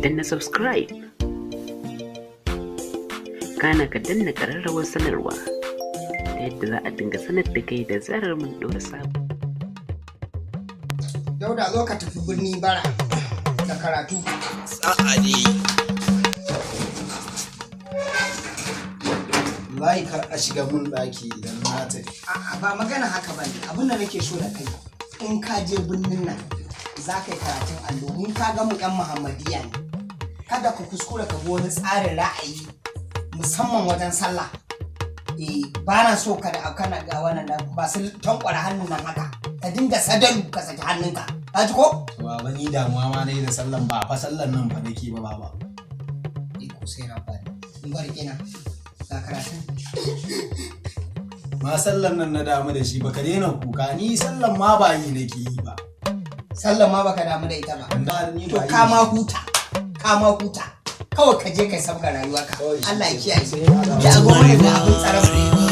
danna subscribe, kana ka danna ƙararrawar sanarwa ta yadda za a dinga sanar da kai da zarar mun ɗora sabo. Dauda zo ka tafi birni bara da karatu. Sa'a ne. Wallahi kar a shiga mun ɗaki idan na tafi. A'a ba magana haka ba ne. Abin da nake so da kai in ka je birnin nan za ka yi karatun allo. Mun ka ga mu 'yan Muhammadiyya ne. Kada ka kuskura ka bi wani tsarin ra'ayi musamman wajen sallah. Ba na so ka da kana ga wannan ba su tankwara hannun nan haka. Ka dinga sadalu ka saki hannunka. Ka ji ko? Baba ni damuwa ma nayi da sallan ba fa sallan nan fa nake ba baba. Iko sai rabba. In bari kina ga karatun. Ma sallan nan na damu da shi baka daina kuka ni sallan ma ba yi nake yi ba. Sallan ma baka damu da ita ba. Ni To ba yi. kama huta. Kawai ka je kai sabga rayuwarka. Kawai shi Allah ya ke. kiyaye. Sai ya Ki ago mana da abin tsarabar.